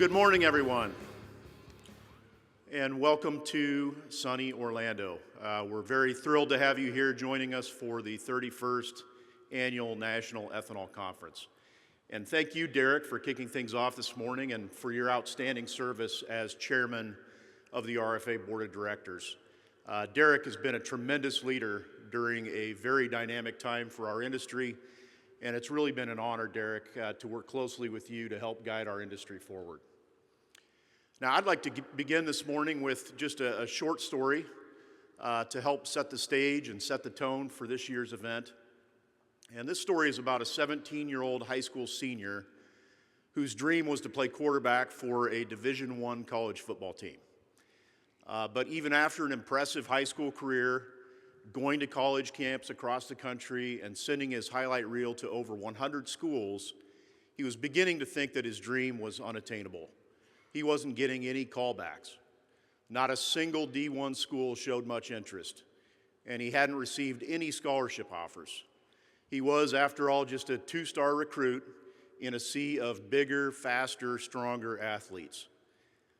Good morning, everyone, and welcome to sunny Orlando. We're very thrilled to have you here joining us for the 31st Annual National Ethanol Conference. And thank you, Derek, for kicking things off this morning and for your outstanding service as chairman of the RFA Board of Directors. Derek has been a tremendous leader during a very dynamic time for our industry, and it's really been an honor, Derek, to work closely with you to help guide our industry forward. Now, I'd like to begin this morning with just a short story to help set the stage and set the tone for this year's event. And this story is about a 17-year-old high school senior whose dream was to play quarterback for a Division I college football team. But even after an impressive high school career, going to college camps across the country and sending his highlight reel to over 100 schools, he was beginning to think that his dream was unattainable. He wasn't getting any callbacks. Not a single D1 school showed much interest, and he hadn't received any scholarship offers. He was, after all, just a two-star recruit in a sea of bigger, faster, stronger athletes.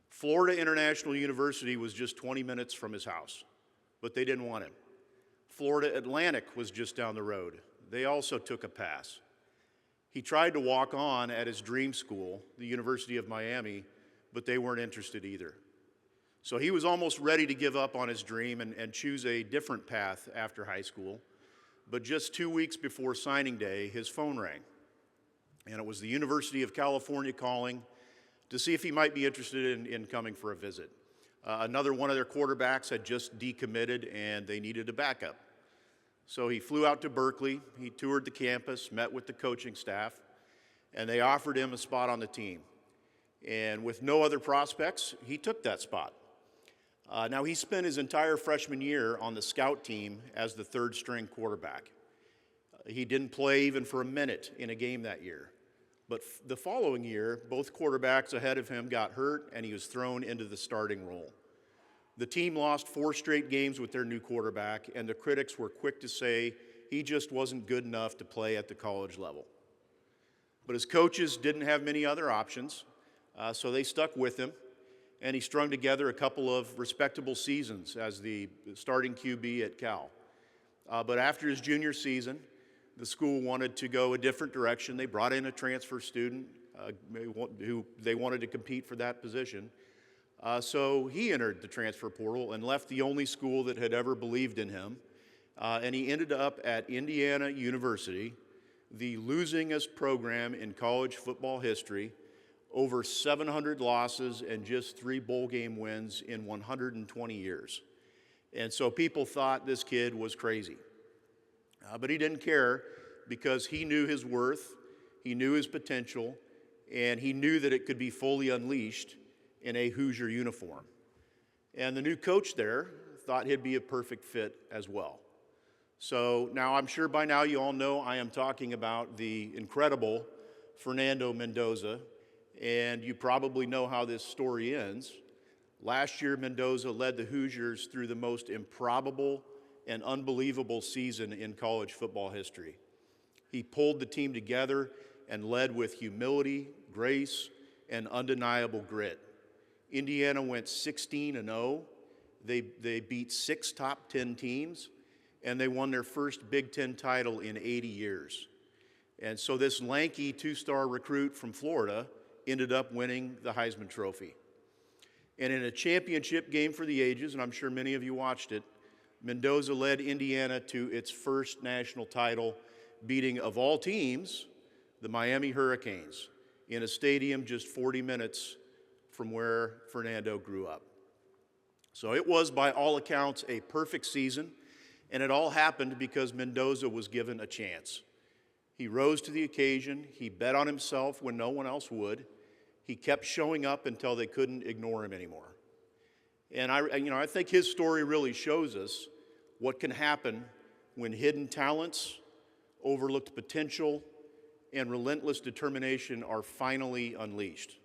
Florida International University was just 20 minutes from his house, but they didn't want him. Florida Atlantic was just down the road. They also took a pass. He tried to walk on at his dream school, the University of Miami, but they weren't interested either. So he was almost ready to give up on his dream and choose a different path after high school. But just 2 weeks before signing day, his phone rang. And it was the University of California calling to see if he might be interested in coming for a visit. Another one of their quarterbacks had just decommitted and they needed a backup. So he flew out to Berkeley, he toured the campus, met with the coaching staff, and they offered him a spot on the team. And with no other prospects, he took that spot. Now, he spent his entire freshman year on the scout team as the third string quarterback. He didn't play even for a minute in a game that year. But the following year, both quarterbacks ahead of him got hurt, and he was thrown into the starting role. The team lost 4 straight games with their new quarterback, and the critics were quick to say he just wasn't good enough to play at the college level. But his coaches didn't have many other options, so they stuck with him, and he strung together a couple of respectable seasons as the starting QB at Cal. But after his junior season, the school wanted to go a different direction. They brought in a transfer student who they wanted to compete for that position. So he entered the transfer portal and left the only school that had ever believed in him. And he ended up at Indiana University, the losingest program in college football history, over 700 losses and just 3 bowl game wins in 120 years. And so people thought this kid was crazy. But he didn't care because he knew his worth, he knew his potential, and he knew that it could be fully unleashed in a Hoosier uniform. And the new coach there thought he'd be a perfect fit as well. So now I'm sure by now you all know I am talking about the incredible Fernando Mendoza, and you probably know how this story ends. Last year, Mendoza led the Hoosiers through the most improbable and unbelievable season in college football history. He pulled the team together and led with humility, grace, and undeniable grit. Indiana went 16-0. They beat 6 top 10 teams, and they won their first Big Ten title in 80 years. And so this lanky 2-star recruit from Florida ended up winning the Heisman Trophy. And in a championship game for the ages, and I'm sure many of you watched it, Mendoza led Indiana to its first national title, beating, of all teams, the Miami Hurricanes in a stadium just 40 minutes from where Fernando grew up. So it was, by all accounts, a perfect season, and it all happened because Mendoza was given a chance. He rose to the occasion, he bet on himself when no one else would, he kept showing up until they couldn't ignore him anymore. And I think his story really shows us what can happen when hidden talents, overlooked potential, and relentless determination are finally unleashed.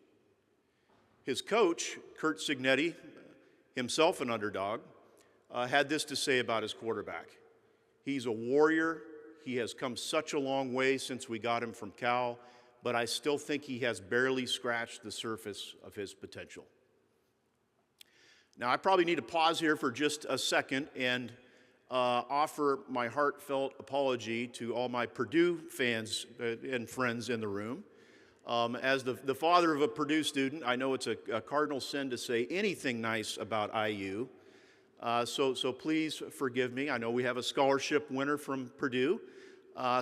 His coach, Curt Cignetti, himself an underdog, had this to say about his quarterback. He's a warrior. He has come such a long way since we got him from Cal, but I still think he has barely scratched the surface of his potential. Now, I probably need to pause here for just a second and offer my heartfelt apology to all my Purdue fans and friends in the room. As the father of a Purdue student, I know it's a cardinal sin to say anything nice about IU. So please forgive me. I know we have a scholarship winner from Purdue.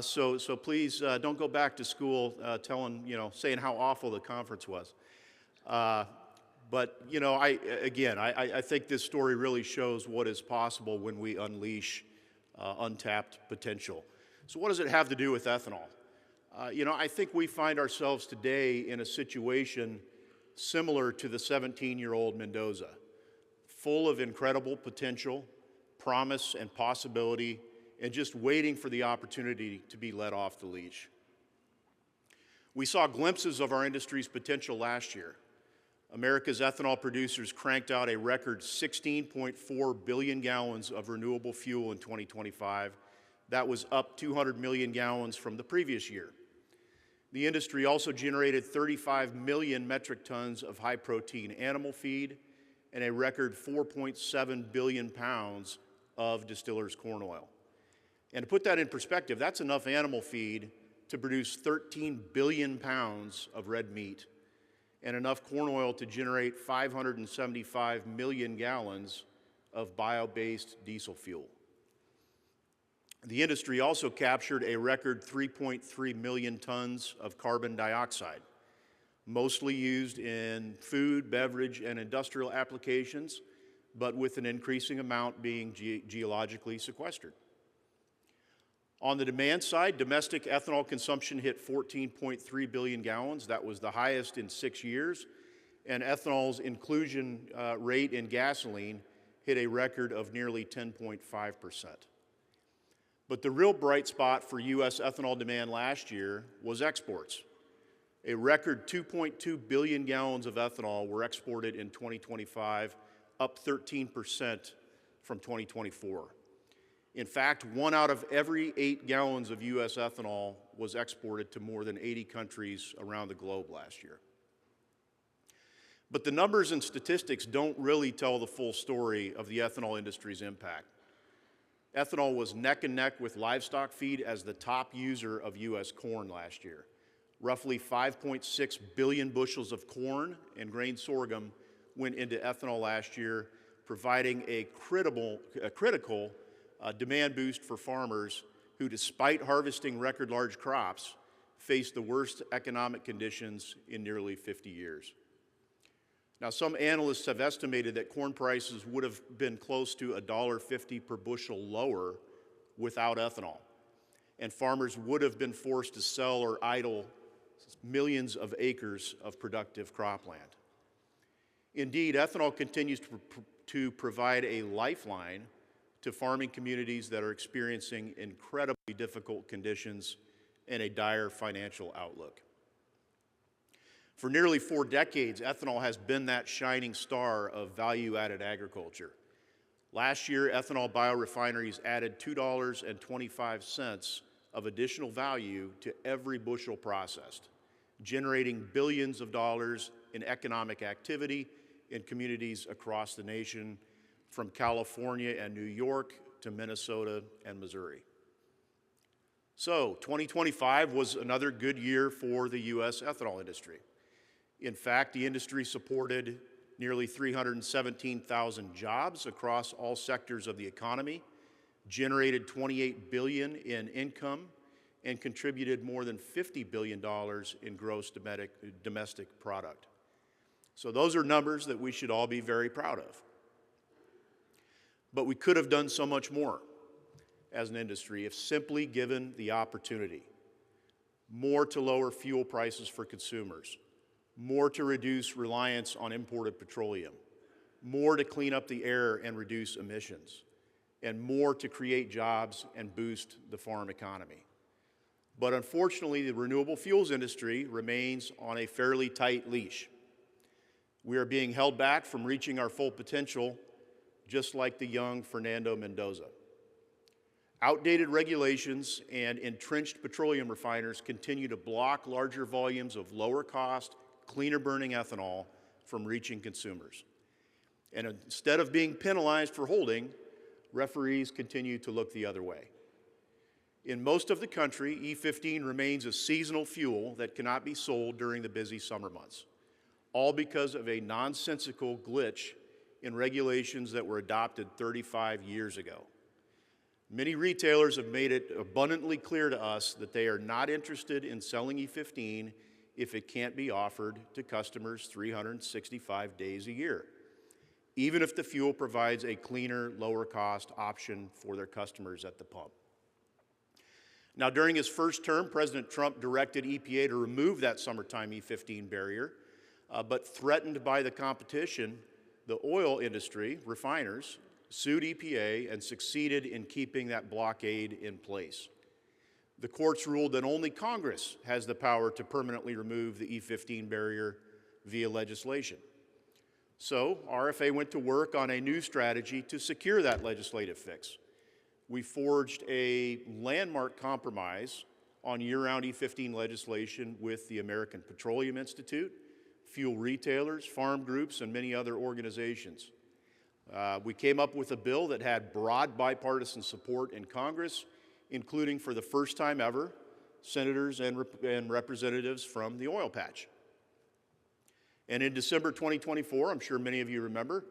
So please don't go back to school saying how awful the conference was. But I think this story really shows what is possible when we unleash untapped potential. So what does it have to do with ethanol? I think we find ourselves today in a situation similar to the 17-year-old Mendoza, full of incredible potential, promise, and possibility, and just waiting for the opportunity to be let off the leash. We saw glimpses of our industry's potential last year. America's ethanol producers cranked out a record 16.4 billion gallons of renewable fuel in 2025. That was up 200 million gallons from the previous year. The industry also generated 35 million metric tons of high-protein animal feed and a record 4.7 billion pounds of distillers corn oil. And to put that in perspective, that's enough animal feed to produce 13 billion pounds of red meat and enough corn oil to generate 575 million gallons of bio-based diesel fuel. The industry also captured a record 3.3 million tons of carbon dioxide, mostly used in food, beverage, and industrial applications, but with an increasing amount being geologically sequestered. On the demand side, domestic ethanol consumption hit 14.3 billion gallons. That was the highest in 6 years. And ethanol's inclusion rate in gasoline hit a record of nearly 10.5%. But the real bright spot for U.S. ethanol demand last year was exports. A record 2.2 billion gallons of ethanol were exported in 2025, up 13% from 2024. In fact, 1 out of every 8 gallons of U.S. ethanol was exported to more than 80 countries around the globe last year. But the numbers and statistics don't really tell the full story of the ethanol industry's impact. Ethanol was neck and neck with livestock feed as the top user of U.S. corn last year. Roughly 5.6 billion bushels of corn and grain sorghum went into ethanol last year, providing a critical demand boost for farmers who, despite harvesting record large crops, faced the worst economic conditions in nearly 50 years. Now, some analysts have estimated that corn prices would have been close to $1.50 per bushel lower without ethanol, and farmers would have been forced to sell or idle millions of acres of productive cropland. Indeed, ethanol continues to provide a lifeline to farming communities that are experiencing incredibly difficult conditions and a dire financial outlook. For nearly 4 decades, ethanol has been that shining star of value-added agriculture. Last year, ethanol biorefineries added $2.25 of additional value to every bushel processed, generating billions of dollars in economic activity in communities across the nation, from California and New York to Minnesota and Missouri. So, 2025 was another good year for the U.S. ethanol industry. In fact, the industry supported nearly 317,000 jobs across all sectors of the economy, generated $28 billion in income, and contributed more than $50 billion in gross domestic product. So those are numbers that we should all be very proud of. But we could have done so much more as an industry if simply given the opportunity. More to lower fuel prices for consumers, more to reduce reliance on imported petroleum, more to clean up the air and reduce emissions, and more to create jobs and boost the farm economy. But unfortunately, the renewable fuels industry remains on a fairly tight leash. We are being held back from reaching our full potential, just like the young Fernando Mendoza. Outdated regulations and entrenched petroleum refiners continue to block larger volumes of lower cost, cleaner burning ethanol from reaching consumers. And instead of being penalized for holding, referees continue to look the other way. In most of the country, E15 remains a seasonal fuel that cannot be sold during the busy summer months, all because of a nonsensical glitch in regulations that were adopted 35 years ago. Many retailers have made it abundantly clear to us that they are not interested in selling E15 if it can't be offered to customers 365 days a year, even if the fuel provides a cleaner, lower cost option for their customers at the pump. Now, during his first term, President Trump directed EPA to remove that summertime E15 barrier, but threatened by the competition, the oil industry, refiners, sued EPA and succeeded in keeping that blockade in place. The courts ruled that only Congress has the power to permanently remove the E15 barrier via legislation. So RFA went to work on a new strategy to secure that legislative fix. We forged a landmark compromise on year-round E15 legislation with the American Petroleum Institute, fuel retailers, farm groups, and many other organizations. We came up with a bill that had broad bipartisan support in Congress, including for the first time ever, senators and representatives from the oil patch. And in December 2024, I'm sure many of you remember,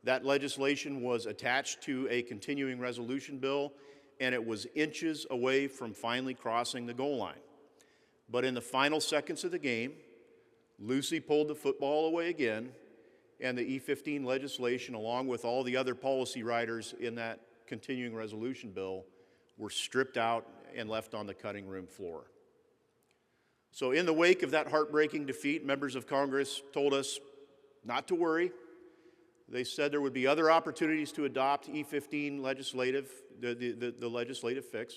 that legislation was attached to a continuing resolution bill, and it was inches away from finally crossing the goal line. But in the final seconds of the game, Lucy pulled the football away again, and the E15 legislation, along with all the other policy riders in that continuing resolution bill, were stripped out and left on the cutting room floor. So in the wake of that heartbreaking defeat, members of Congress told us not to worry. They said there would be other opportunities to adopt E15 legislative, the legislative fix.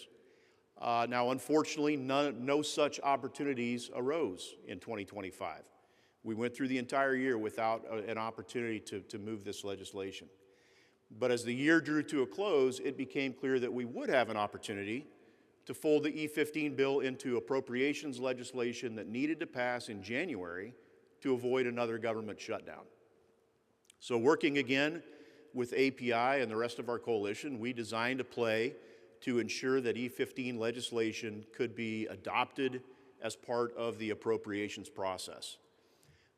Now, unfortunately, no such opportunities arose in 2025. We went through the entire year without an opportunity to move this legislation. But as the year drew to a close, it became clear that we would have an opportunity to fold the E15 bill into appropriations legislation that needed to pass in January to avoid another government shutdown. So working again with API and the rest of our coalition, we designed a play to ensure that E15 legislation could be adopted as part of the appropriations process.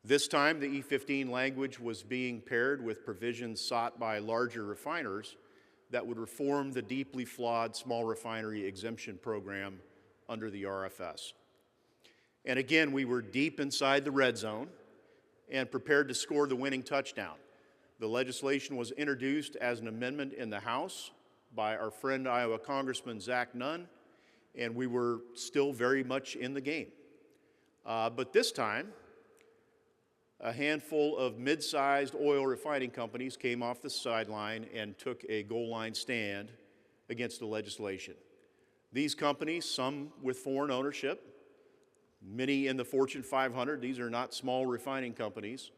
This time, the E15 language was being paired with provisions sought by larger refiners that would reform the deeply flawed small refinery exemption program under the RFS. And again, we were deep inside the red zone and prepared to score the winning touchdown. The legislation was introduced as an amendment in the House by our friend Iowa Congressman Zach Nunn, and we were still very much in the game. But this time, a handful of mid-sized oil refining companies came off the sideline and took a goal line stand against the legislation. These companies, some with foreign ownership, many in the Fortune 500, these are not small refining companies,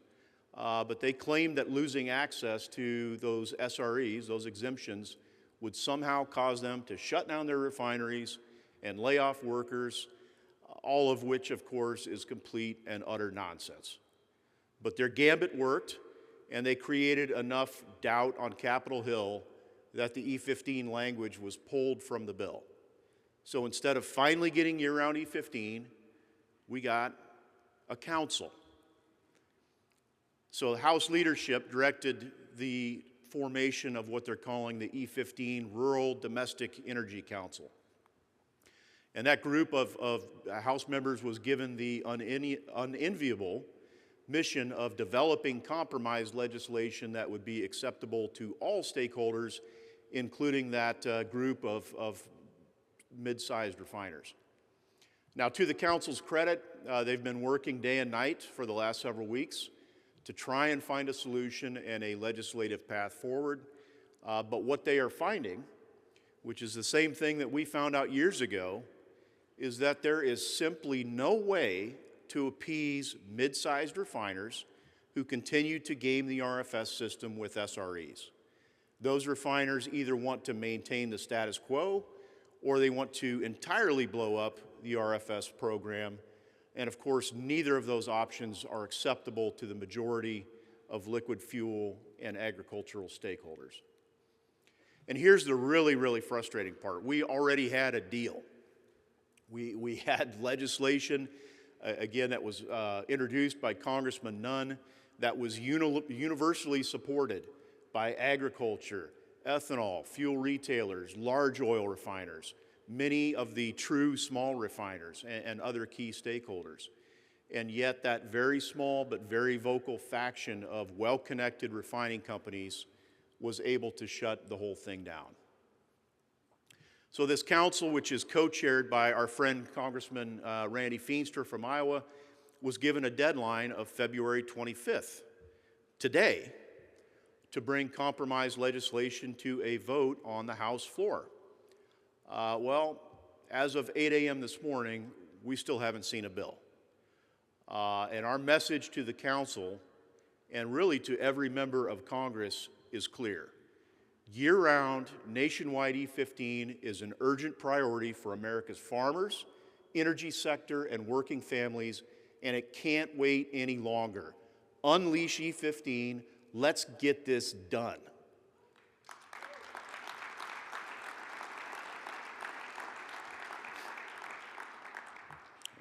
but they claimed that losing access to those SREs, those exemptions, would somehow cause them to shut down their refineries and lay off workers, all of which, of course, is complete and utter nonsense. But their gambit worked, and they created enough doubt on Capitol Hill that the E15 language was pulled from the bill. So instead of finally getting year-round E15, we got a council. So the House leadership directed the formation of what they're calling the E15 Rural Domestic Energy Council. And that group of House members was given the unenviable mission of developing compromise legislation that would be acceptable to all stakeholders, including that group of mid-sized refiners. Now, to the council's credit, they've been working day and night for the last several weeks to try and find a solution and a legislative path forward. But what they are finding, which is the same thing that we found out years ago, is that there is simply no way to appease mid-sized refiners who continue to game the RFS system with SREs. Those refiners either want to maintain the status quo or they want to entirely blow up the RFS program. And of course, neither of those options are acceptable to the majority of liquid fuel and agricultural stakeholders. And here's the really, really frustrating part. We already had a deal. We had legislation, again, that was introduced by Congressman Nunn, that was universally supported by agriculture, ethanol, fuel retailers, large oil refiners, many of the true small refiners, and other key stakeholders. And yet that very small but very vocal faction of well-connected refining companies was able to shut the whole thing down. So this council, which is co-chaired by our friend Congressman Randy Feenstra from Iowa, was given a deadline of February 25th, today, to bring compromise legislation to a vote on the House floor. Well, as of 8 a.m. this morning, we still haven't seen a bill. And our message to the council, and really to every member of Congress, is clear. Year-round, nationwide E15 is an urgent priority for America's farmers, energy sector, and working families, and it can't wait any longer. Unleash E15. Let's get this done.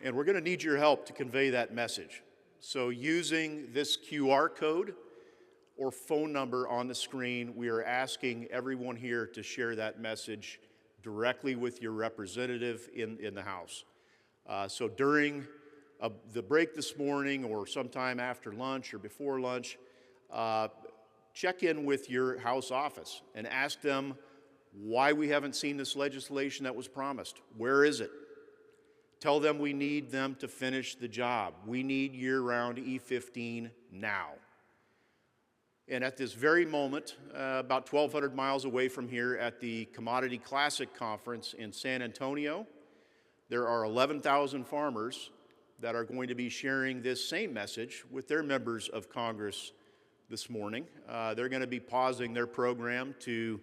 And we're going to need your help to convey that message. So using this QR code or phone number on the screen, we are asking everyone here to share that message directly with your representative in the House. So during the break this morning or sometime after lunch or before lunch, check in with your House office and ask them why we haven't seen this legislation that was promised. Where is it? Tell them we need them to finish the job. We need year-round E15 now. And at this very moment, about 1,200 miles away from here at the Commodity Classic Conference in San Antonio, there are 11,000 farmers that are going to be sharing this same message with their members of Congress this morning. They're going to be pausing their program to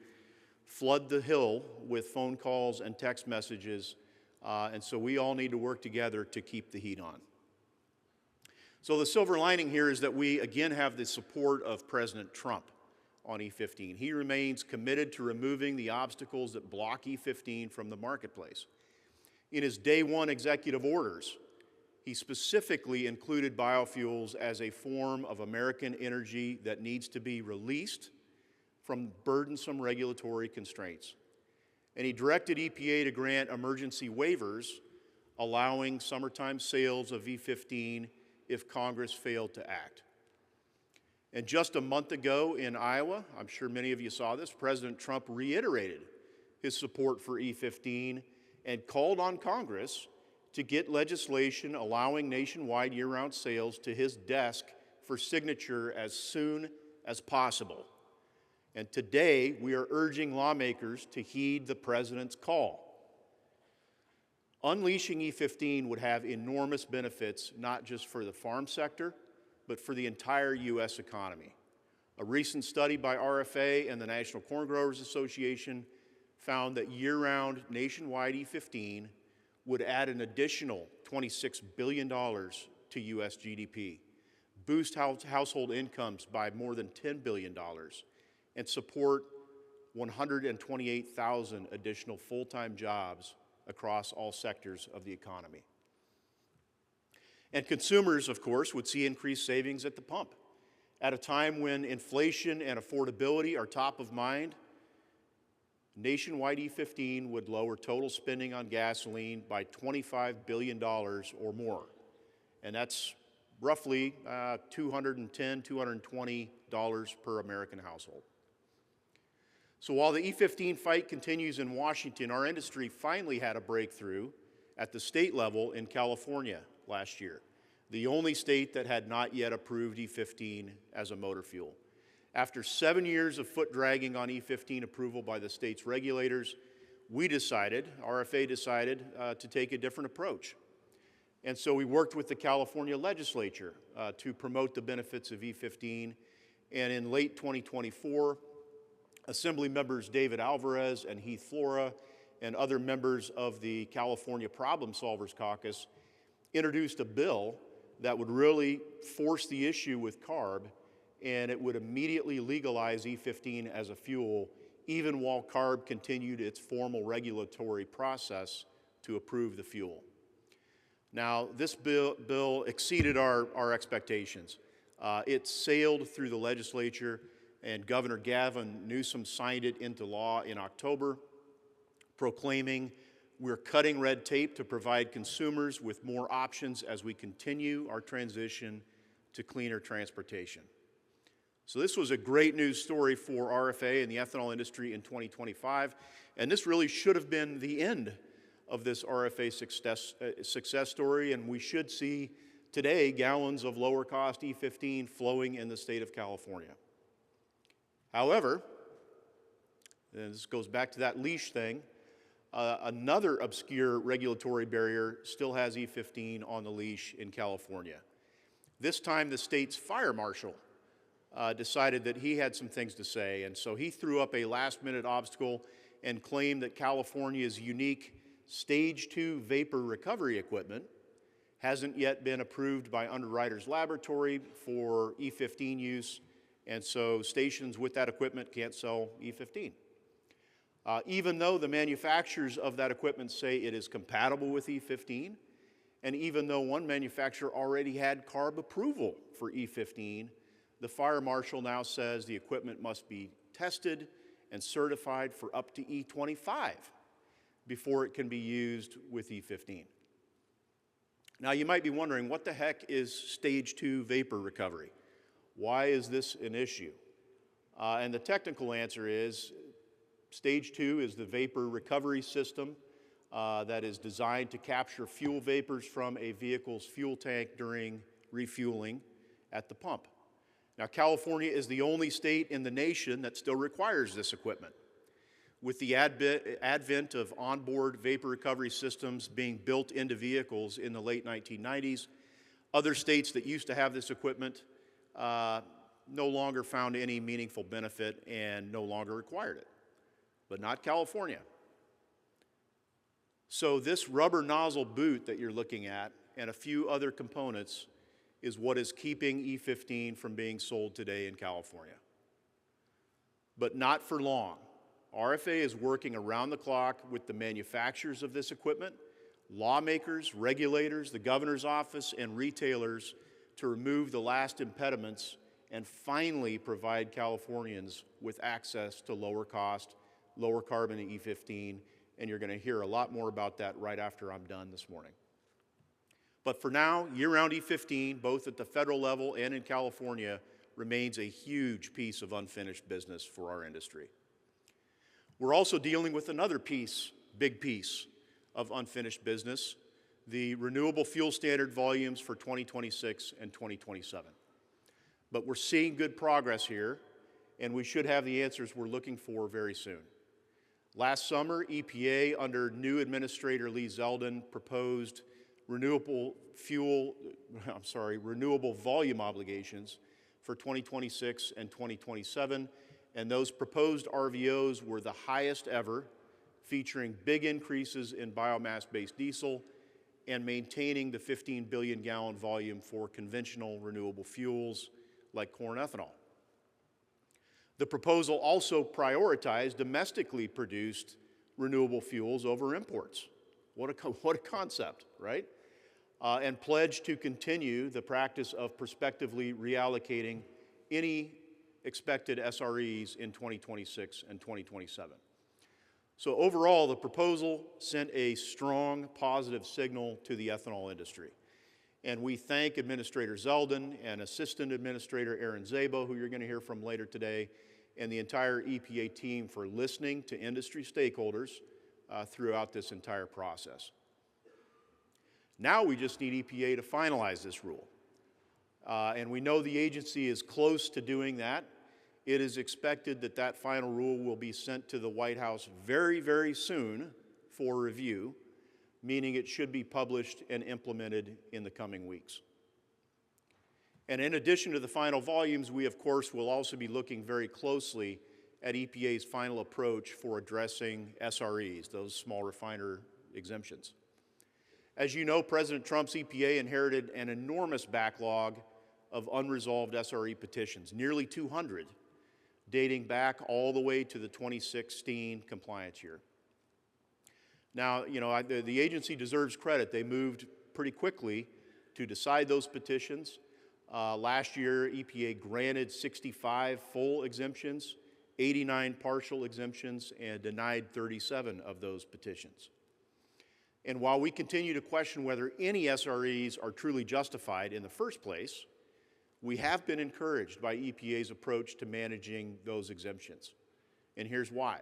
flood the Hill with phone calls and text messages, and so we all need to work together to keep the heat on. So the silver lining here is that we again have the support of President Trump on E15. He remains committed to removing the obstacles that block E15 from the marketplace. In his day one executive orders, he specifically included biofuels as a form of American energy that needs to be released from burdensome regulatory constraints. And he directed EPA to grant emergency waivers allowing summertime sales of E15 if Congress failed to act. And just a month ago in Iowa, I'm sure many of you saw this, President Trump reiterated his support for E15 and called on Congress to get legislation allowing nationwide year-round sales to his desk for signature as soon as possible. And today, we are urging lawmakers to heed the President's call. Unleashing E15 would have enormous benefits, not just for the farm sector, but for the entire U.S. economy. A recent study by RFA and the National Corn Growers Association found that year-round nationwide E15 would add an additional $26 billion to U.S. GDP, boost household incomes by more than $10 billion, and support 128,000 additional full-time jobs across all sectors of the economy. And consumers, of course, would see increased savings at the pump. At a time when inflation and affordability are top of mind, nationwide E15 would lower total spending on gasoline by $25 billion or more. And that's roughly $210, $220 per American household. So while the E15 fight continues in Washington, our industry finally had a breakthrough at the state level in California last year, the only state that had not yet approved E15 as a motor fuel. After 7 years of foot dragging on E15 approval by the state's regulators, RFA decided to take a different approach. And so we worked with the California legislature to promote the benefits of E15, and in late 2024, Assembly members David Alvarez and Heath Flora and other members of the California Problem Solvers Caucus introduced a bill that would really force the issue with CARB, and it would immediately legalize E15 as a fuel, even while CARB continued its formal regulatory process to approve the fuel. Now, this bill exceeded our expectations. It sailed through the legislature, and Governor Gavin Newsom signed it into law in October, proclaiming, "We're cutting red tape to provide consumers with more options as we continue our transition to cleaner transportation." So this was a great news story for RFA and the ethanol industry in 2025, and this really should have been the end of this RFA success story, and we should see today gallons of lower cost E15 flowing in the state of California. However, and this goes back to that leash thing, another obscure regulatory barrier still has E15 on the leash in California. This time the state's fire marshal decided that he had some things to say, and so he threw up a last-minute obstacle and claimed that California's unique Stage 2 vapor recovery equipment hasn't yet been approved by Underwriters Laboratory for E15 use, and so stations with that equipment can't sell E15. Even though the manufacturers of that equipment say it is compatible with E15, and even though one manufacturer already had CARB approval for E15, the fire marshal now says the equipment must be tested and certified for up to E25 before it can be used with E15. Now you might be wondering, what the heck is Stage 2 vapor recovery? Why is this an issue? And the technical answer is, Stage 2 is the vapor recovery system that is designed to capture fuel vapors from a vehicle's fuel tank during refueling at the pump. Now, California is the only state in the nation that still requires this equipment. With the advent of onboard vapor recovery systems being built into vehicles in the late 1990s, other states that used to have this equipment no longer found any meaningful benefit and no longer required it, but not California. So this rubber nozzle boot that you're looking at and a few other components is what is keeping E15 from being sold today in California. But not for long. RFA is working around the clock with the manufacturers of this equipment, lawmakers, regulators, the governor's office, and retailers to remove the last impediments and finally provide Californians with access to lower cost, lower carbon E15, and you're going to hear a lot more about that right after I'm done this morning. But for now, year-round E15, both at the federal level and in California, remains a huge piece of unfinished business for our industry. We're also dealing with another big piece of unfinished business, the renewable fuel standard volumes for 2026 and 2027. But we're seeing good progress here, and we should have the answers we're looking for very soon. Last summer, EPA, under new Administrator Lee Zeldin, proposed renewable volume obligations for 2026 and 2027, and those proposed RVOs were the highest ever, featuring big increases in biomass-based diesel and maintaining the 15 billion gallon volume for conventional renewable fuels like corn ethanol. The proposal also prioritized domestically produced renewable fuels over imports. What a concept, right? And pledged to continue the practice of prospectively reallocating any expected SREs in 2026 and 2027. So overall, the proposal sent a strong positive signal to the ethanol industry. And we thank Administrator Zeldin and Assistant Administrator Aaron Szabo, who you're going to hear from later today, and the entire EPA team for listening to industry stakeholders throughout this entire process. Now we just need EPA to finalize this rule. And we know the agency is close to doing that. It is expected that that final rule will be sent to the White House very, very soon for review, meaning it should be published and implemented in the coming weeks. And in addition to the final volumes, we of course will also be looking very closely at EPA's final approach for addressing SREs, those small refiner exemptions. As you know, President Trump's EPA inherited an enormous backlog of unresolved SRE petitions, nearly 200, dating back all the way to the 2016 compliance year. Now, the agency deserves credit. They moved pretty quickly to decide those petitions. Last year, EPA granted 65 full exemptions, 89 partial exemptions, and denied 37 of those petitions. And while we continue to question whether any SREs are truly justified in the first place, we have been encouraged by EPA's approach to managing those exemptions. And here's why.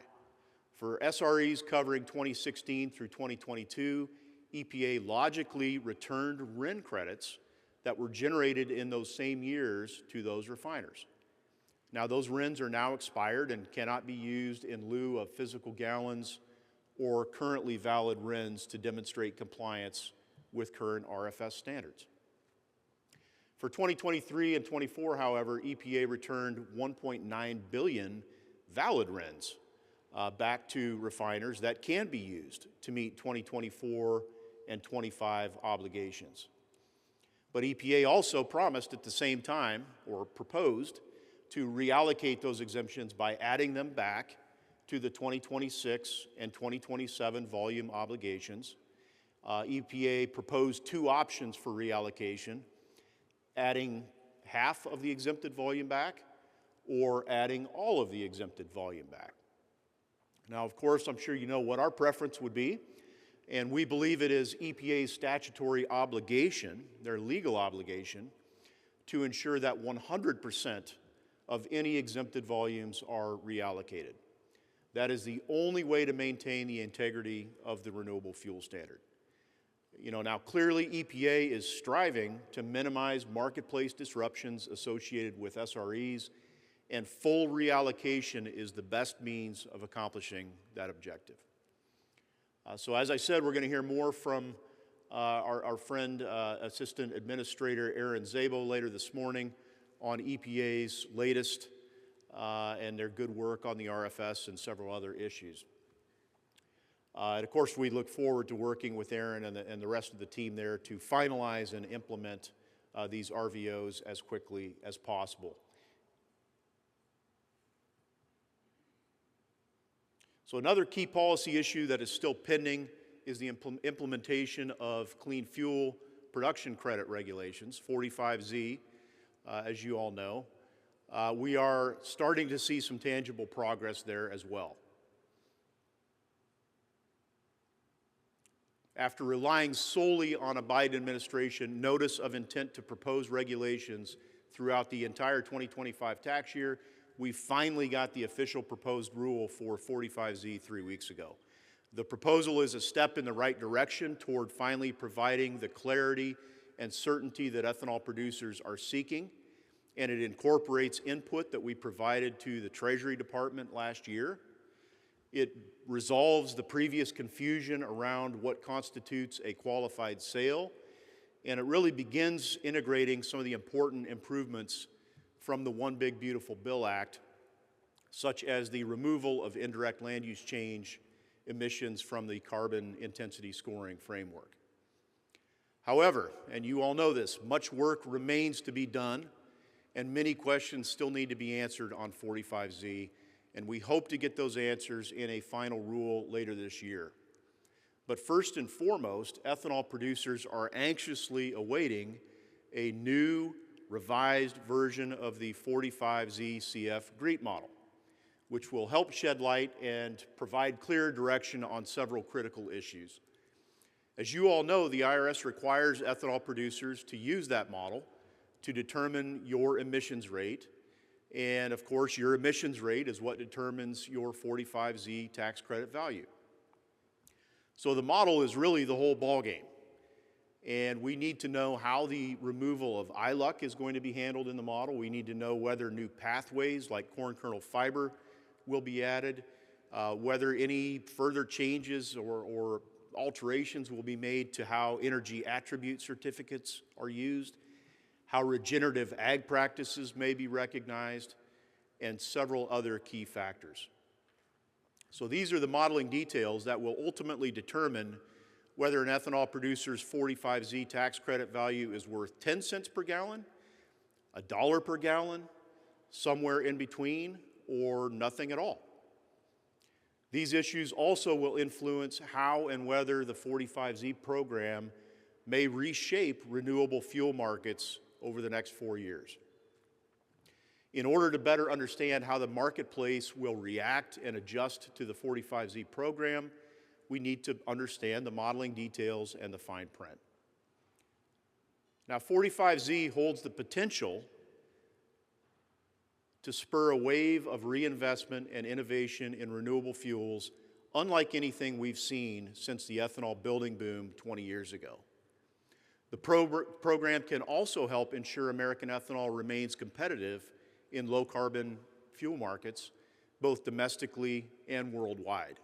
For SREs covering 2016 through 2022, EPA logically returned RIN credits that were generated in those same years to those refiners. Now, those RINs are now expired and cannot be used in lieu of physical gallons or currently valid RINs to demonstrate compliance with current RFS standards. For 2023 and 24, however, EPA returned 1.9 billion valid RINs back to refiners that can be used to meet 2024 and 25 obligations. But EPA also promised at the same time, or proposed, to reallocate those exemptions by adding them back to the 2026 and 2027 volume obligations. EPA proposed two options for reallocation: adding half of the exempted volume back or adding all of the exempted volume back. Now, of course, I'm sure you know what our preference would be, and we believe it is EPA's statutory obligation, their legal obligation, to ensure that 100% of any exempted volumes are reallocated. That is the only way to maintain the integrity of the renewable fuel standard. Now clearly EPA is striving to minimize marketplace disruptions associated with SREs, and full reallocation is the best means of accomplishing that objective. So as I said, we're going to hear more from our friend, Assistant Administrator Aaron Szabo later this morning on EPA's latest and their good work on the RFS and several other issues. And of course, we look forward to working with Aaron and the rest of the team there to finalize and implement these RVOs as quickly as possible. So another key policy issue that is still pending is the implementation of clean fuel production credit regulations, 45Z, as you all know. We are starting to see some tangible progress there as well. After relying solely on a Biden administration notice of intent to propose regulations throughout the entire 2025 tax year, we finally got the official proposed rule for 45Z 3 weeks ago. The proposal is a step in the right direction toward finally providing the clarity and certainty that ethanol producers are seeking, and it incorporates input that we provided to the Treasury Department last year. It resolves the previous confusion around what constitutes a qualified sale, and it really begins integrating some of the important improvements from the One Big Beautiful Bill Act, such as the removal of indirect land use change emissions from the carbon intensity scoring framework. However, and you all know this, much work remains to be done, and many questions still need to be answered on 45Z, and we hope to get those answers in a final rule later this year. But first and foremost, ethanol producers are anxiously awaiting a new, revised version of the 45Z CF GREET model, which will help shed light and provide clear direction on several critical issues. As you all know, the IRS requires ethanol producers to use that model to determine your emissions rate. And of course, your emissions rate is what determines your 45Z tax credit value. So the model is really the whole ballgame. And we need to know how the removal of ILUC is going to be handled in the model. We need to know whether new pathways like corn kernel fiber will be added, whether any further changes or alterations will be made to how energy attribute certificates are used, how regenerative ag practices may be recognized, and several other key factors. So these are the modeling details that will ultimately determine whether an ethanol producer's 45Z tax credit value is worth 10 cents per gallon, $1 per gallon, somewhere in between, or nothing at all. These issues also will influence how and whether the 45Z program may reshape renewable fuel markets over the next 4 years. In order to better understand how the marketplace will react and adjust to the 45Z program, we need to understand the modeling details and the fine print. Now, 45Z holds the potential to spur a wave of reinvestment and innovation in renewable fuels unlike anything we've seen since the ethanol building boom 20 years ago. The program can also help ensure American ethanol remains competitive in low-carbon fuel markets, both domestically and worldwide.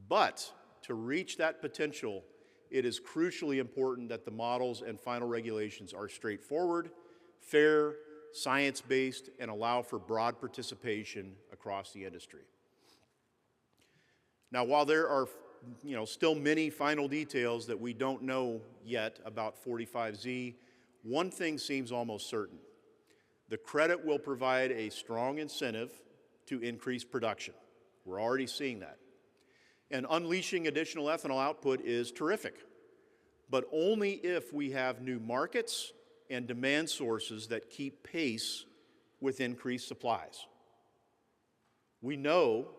But to reach that potential, it is crucially important that the models and final regulations are straightforward, fair, science-based, and allow for broad participation across the industry. Now, while there are still many final details that we don't know yet about 45Z, one thing seems almost certain. The credit will provide a strong incentive to increase production. We're already seeing that. And unleashing additional ethanol output is terrific, but only if we have new markets and demand sources that keep pace with increased supplies. We know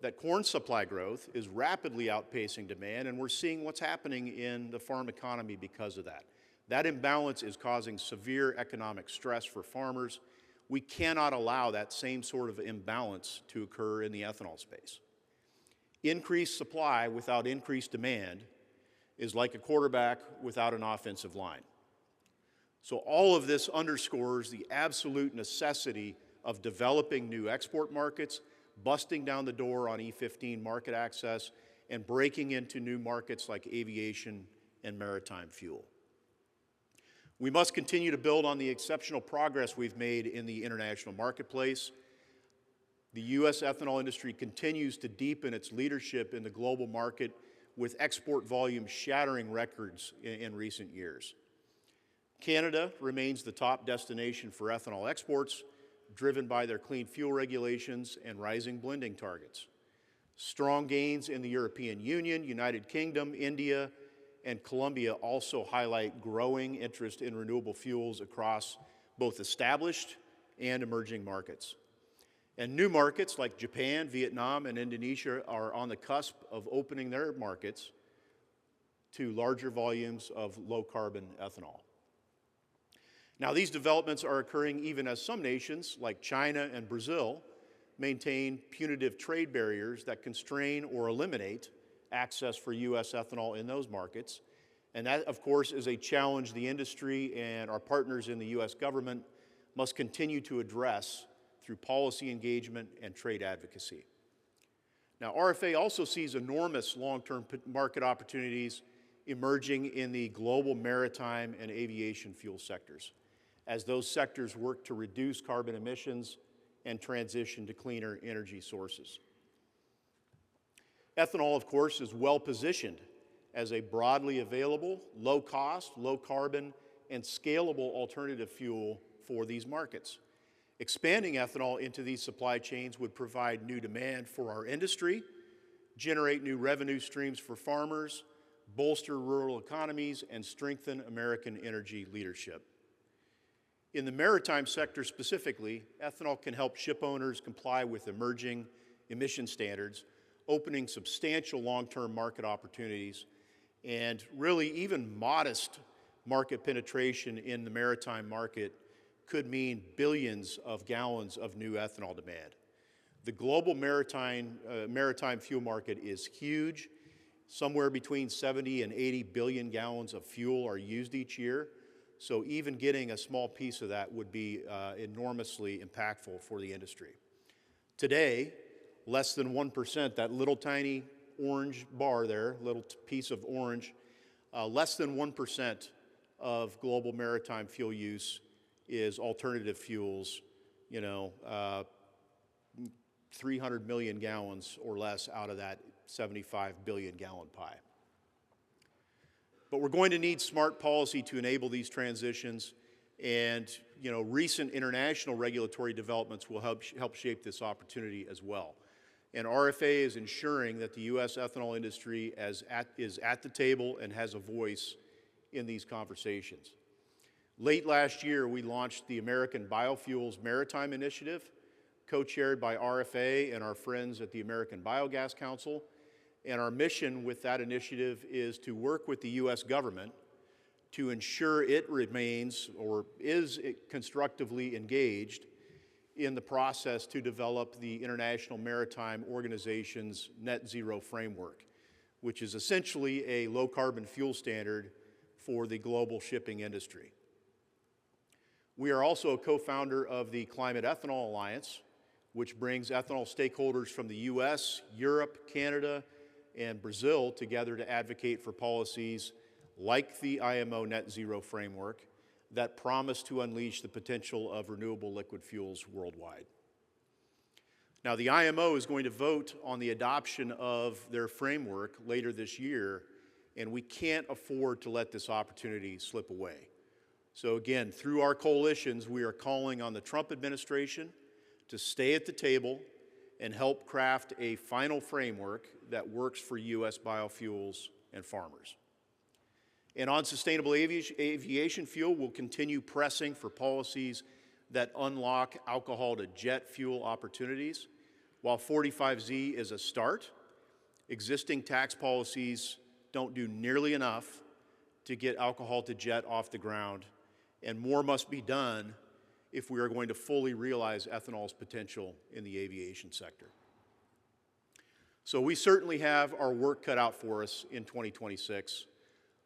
that corn supply growth is rapidly outpacing demand, and we're seeing what's happening in the farm economy because of that. That imbalance is causing severe economic stress for farmers. We cannot allow that same sort of imbalance to occur in the ethanol space. Increased supply without increased demand is like a quarterback without an offensive line. So all of this underscores the absolute necessity of developing new export markets, busting down the door on E15 market access, and breaking into new markets like aviation and maritime fuel. We must continue to build on the exceptional progress we've made in the international marketplace. The U.S. ethanol industry continues to deepen its leadership in the global market, with export volumes shattering records in recent years. Canada remains the top destination for ethanol exports, driven by their clean fuel regulations and rising blending targets. Strong gains in the European Union, United Kingdom, India, and Colombia also highlight growing interest in renewable fuels across both established and emerging markets. And new markets like Japan, Vietnam, and Indonesia are on the cusp of opening their markets to larger volumes of low-carbon ethanol. Now, these developments are occurring even as some nations, like China and Brazil, maintain punitive trade barriers that constrain or eliminate access for U.S. ethanol in those markets. And that, of course, is a challenge the industry and our partners in the U.S. government must continue to address through policy engagement and trade advocacy. Now, RFA also sees enormous long-term market opportunities emerging in the global maritime and aviation fuel sectors, as those sectors work to reduce carbon emissions and transition to cleaner energy sources. Ethanol, of course, is well positioned as a broadly available, low-cost, low-carbon, and scalable alternative fuel for these markets. Expanding ethanol into these supply chains would provide new demand for our industry, generate new revenue streams for farmers, bolster rural economies, and strengthen American energy leadership. In the maritime sector specifically, ethanol can help ship owners comply with emerging emission standards, opening substantial long-term market opportunities, and really even modest market penetration in the maritime market could mean billions of gallons of new ethanol demand. The global maritime fuel market is huge. Somewhere between 70 and 80 billion gallons of fuel are used each year. So even getting a small piece of that would be enormously impactful for the industry. Today, less than 1%, that little tiny orange bar there, little piece of orange, less than 1% of global maritime fuel use is alternative fuels, you know, 300 million gallons or less out of that 75 billion gallon pie. But we're going to need smart policy to enable these transitions, and you know, recent international regulatory developments will help shape this opportunity as well. And RFA is ensuring that the U.S. ethanol industry is at the table and has a voice in these conversations. Late last year, we launched the American Biofuels Maritime Initiative, co-chaired by RFA and our friends at the American Biogas Council. And our mission with that initiative is to work with the U.S. government to ensure it remains or is constructively engaged in the process to develop the International Maritime Organization's Net Zero Framework, which is essentially a low-carbon fuel standard for the global shipping industry. We are also a co-founder of the Climate Ethanol Alliance, which brings ethanol stakeholders from the U.S., Europe, Canada, and Brazil together to advocate for policies like the IMO Net Zero Framework that promise to unleash the potential of renewable liquid fuels worldwide. Now, the IMO is going to vote on the adoption of their framework later this year, and we can't afford to let this opportunity slip away. So again, through our coalitions, we are calling on the Trump administration to stay at the table and help craft a final framework that works for U.S. biofuels and farmers. And on sustainable aviation fuel, we'll continue pressing for policies that unlock alcohol-to-jet fuel opportunities. While 45Z is a start, existing tax policies don't do nearly enough to get alcohol-to-jet off the ground, and more must be done if we are going to fully realize ethanol's potential in the aviation sector. So we certainly have our work cut out for us in 2026,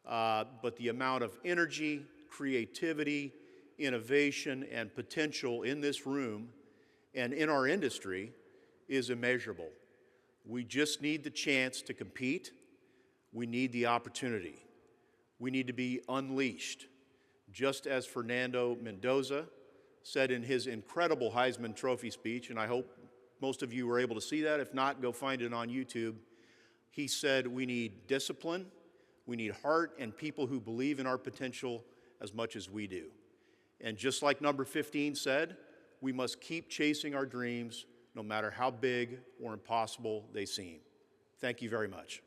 but the amount of energy, creativity, innovation, and potential in this room and in our industry is immeasurable. We just need the chance to compete. We need the opportunity. We need to be unleashed, just as Fernando Mendoza said in his incredible Heisman Trophy speech, and I hope most of you were able to see that. If not, go find it on YouTube. He said, we need discipline, we need heart, and people who believe in our potential as much as we do. And just like number 15 said, we must keep chasing our dreams no matter how big or impossible they seem. Thank you very much.